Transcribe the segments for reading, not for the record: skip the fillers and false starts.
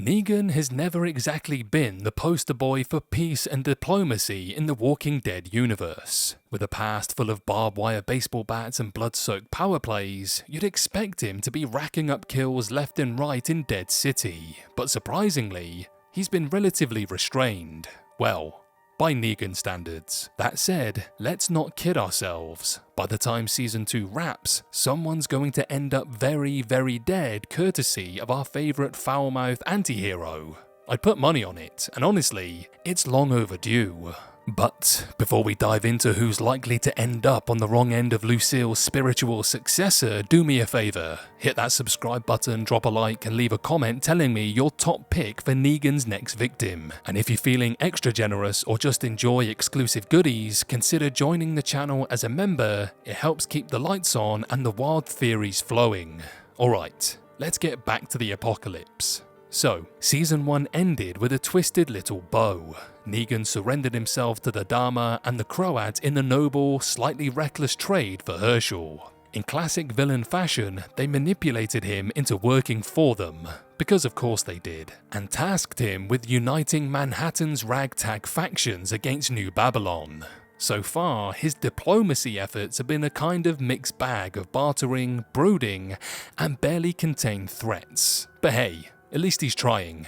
Negan has never exactly been the poster boy for peace and diplomacy in the Walking Dead universe. With a past full of barbed wire baseball bats and blood-soaked power plays, you'd expect him to be racking up kills left and right in Dead City, but surprisingly, he's been relatively restrained. Well, by Negan standards. That said, let's not kid ourselves. By the time Season 2 wraps, someone's going to end up very, very dead courtesy of our favourite foul-mouthed anti-hero. I'd put money on it, and honestly, it's long overdue. But before we dive into who's likely to end up on the wrong end of Lucille's spiritual successor, do me a favour, hit that subscribe button, drop a like and leave a comment telling me your top pick for Negan's next victim. And if you're feeling extra generous or just enjoy exclusive goodies, consider joining the channel as a member. It helps keep the lights on and the wild theories flowing. Alright, let's get back to the apocalypse. So, Season 1 ended with a twisted little bow. Negan surrendered himself to the Dharma and the Croat in the noble, slightly reckless trade for Herschel. In classic villain fashion, they manipulated him into working for them, because of course they did, and tasked him with uniting Manhattan's ragtag factions against New Babylon. So far, his diplomacy efforts have been a kind of mixed bag of bartering, brooding, and barely contained threats. But hey, at least he's trying.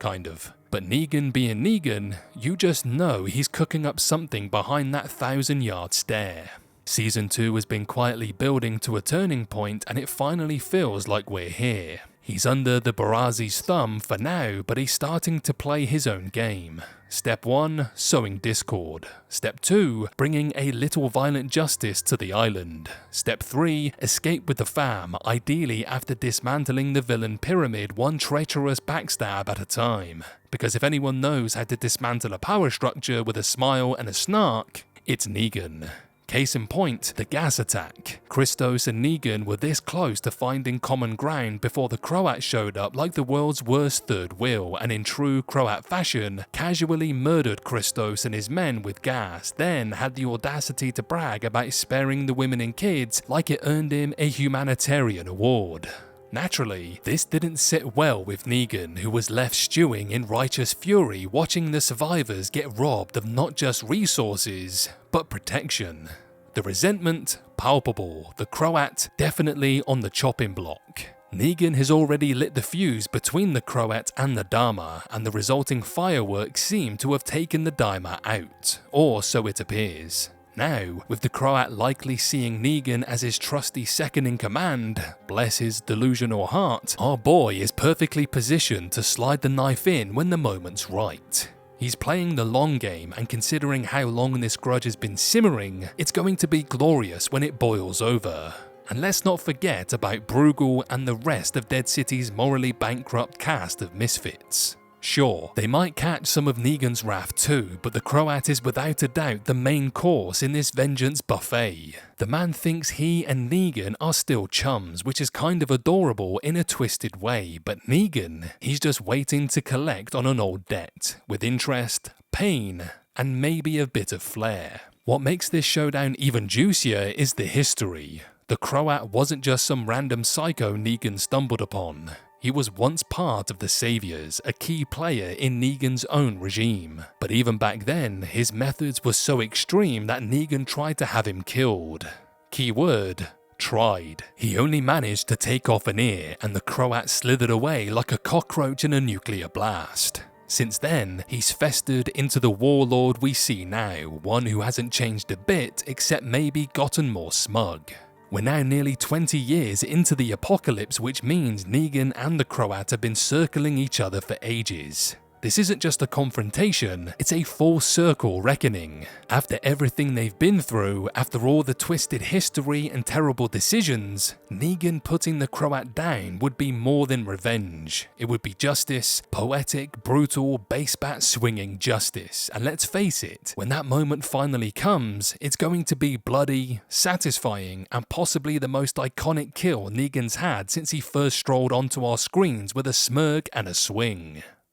Kind of. But Negan being Negan, you just know he's cooking up something behind that 1,000-yard stare. Season 2 has been quietly building to a turning point and it finally feels like we're here. He's under the Barazi's thumb for now, but he's starting to play his own game. Step 1, sowing discord. Step 2, bringing a little violent justice to the island. Step 3, escape with the fam, ideally after dismantling the villain pyramid one treacherous backstab at a time. Because if anyone knows how to dismantle a power structure with a smile and a snark, it's Negan. Case in point, the gas attack. Christos and Negan were this close to finding common ground before the Croat showed up like the world's worst third wheel and in true Croat fashion, casually murdered Christos and his men with gas, then had the audacity to brag about sparing the women and kids like it earned him a humanitarian award. Naturally, this didn't sit well with Negan, who was left stewing in righteous fury watching the survivors get robbed of not just resources, but protection. The resentment, palpable, the Croat definitely on the chopping block. Negan has already lit the fuse between the Croat and the Dharma, and the resulting fireworks seem to have taken the Dharma out, or so it appears. Now, with the Croat likely seeing Negan as his trusty second-in-command, bless his delusional heart, our boy is perfectly positioned to slide the knife in when the moment's right. He's playing the long game, and considering how long this grudge has been simmering, it's going to be glorious when it boils over. And let's not forget about Bruegel and the rest of Dead City's morally bankrupt cast of misfits. Sure, they might catch some of Negan's wrath too, but the Croat is without a doubt the main course in this vengeance buffet. The man thinks he and Negan are still chums, which is kind of adorable in a twisted way, but Negan, he's just waiting to collect on an old debt, with interest, pain, and maybe a bit of flair. What makes this showdown even juicier is the history. The Croat wasn't just some random psycho Negan stumbled upon. He was once part of the Saviors, a key player in Negan's own regime. But even back then, his methods were so extreme that Negan tried to have him killed. Keyword, tried. He only managed to take off an ear, and the Croat slithered away like a cockroach in a nuclear blast. Since then, he's festered into the warlord we see now, one who hasn't changed a bit except maybe gotten more smug. We're now nearly 20 years into the apocalypse, which means Negan and the Croat have been circling each other for ages. This isn't just a confrontation, it's a full circle reckoning. After everything they've been through, after all the twisted history and terrible decisions, Negan putting the Croat down would be more than revenge. It would be justice, poetic, brutal, base-bat swinging justice. And let's face it, when that moment finally comes, it's going to be bloody, satisfying, and possibly the most iconic kill Negan's had since he first strolled onto our screens with a smirk and a swing.